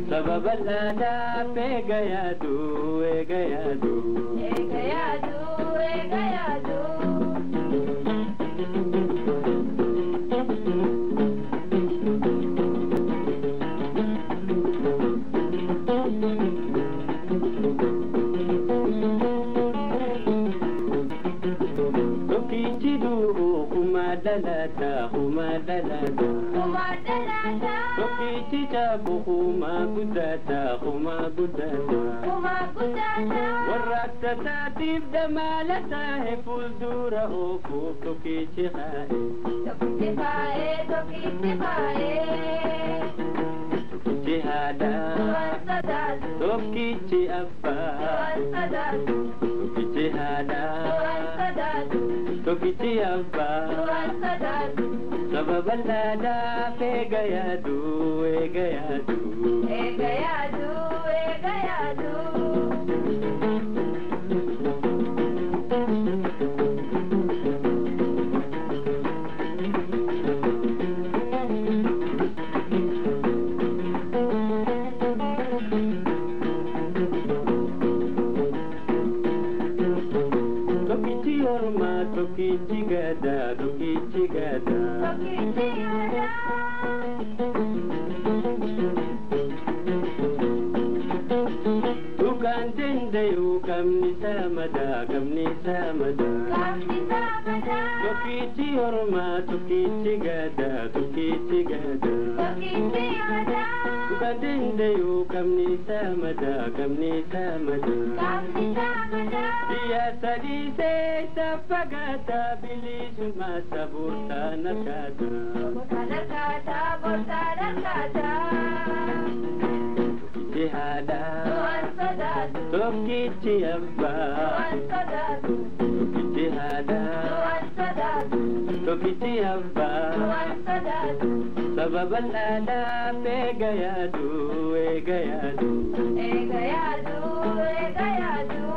Sabab ada pegayadu, egayadu, egayadu, egayadu. Tokichidu kumadalata, kumadalata, kumadalata. Tokichichabu kumagudata, kumagudata, kumagudata. Warraktata tibdamalata he fuldura oku tokichihae, tokichihae, tokichihae. Tokichihada, tokichi abba, tokichihada, tokichi abba. Sababalada pegayadu, egayadu, egayadu, egayadu. Tokichi orma, tokichi gada, tokichi gada, tokichi gada. Tukan tendayu kamni samada, kamni samada, kamni samada. Tokichi orma, tokichi gada, tokichi gada, tokichi gada. Tukan tendayu kamni samada, kamni samada, kamni samada. Dia tadi sepagata bilis masa burta nakata, burta nakata, burta nakata. Tokichihada, tokichi abba, tokichihada, tokichi abba. Sababalada pegayadu, egayadu, egayadu, egayadu.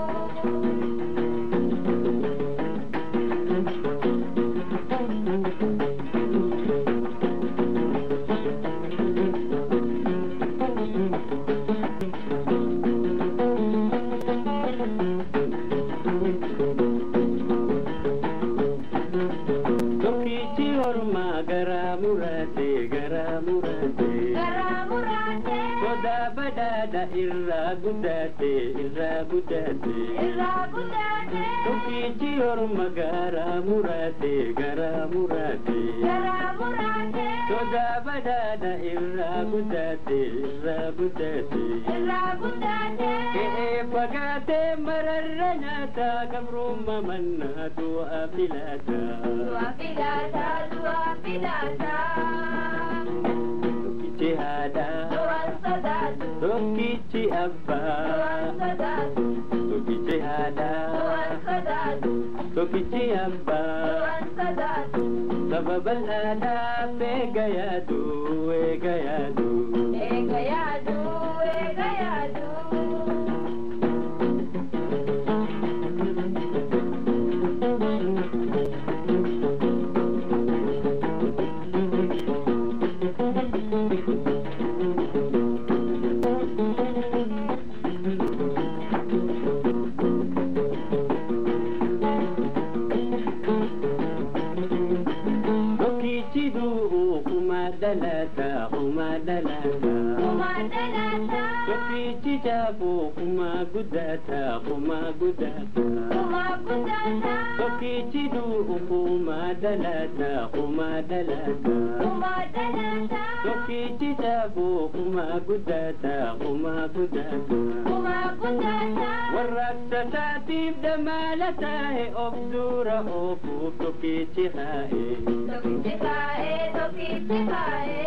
Tokichi orma garamurate, garamurate, garamurate. Koda badada irra gudate, irra gudate, irra gudate. Tokichi orma garamurate, garamurate, garamurate. Koda badada irra gudate, irra gudate, irra gudate. Ke pagate mararranata kamrumma manna dua pilata, dua pilata, dua pilata. Tokichihada, tokichi abba, tokichihada, tokichi abba. Sababalada pegayadu, egayadu, egayadu, egayadu. Tokichidu kumadalata, kumadalata, kumadalata. Tokichichabu kumagudata, kumagudata, kumagudata. Tokichidu kumadalata, kumadalata, kumadalata. Tokichichabu kumagudata, kumagudata, kumagudata. Warraktata tibdamalata he obdura oku tokichihae, tokichihae, tokichihae.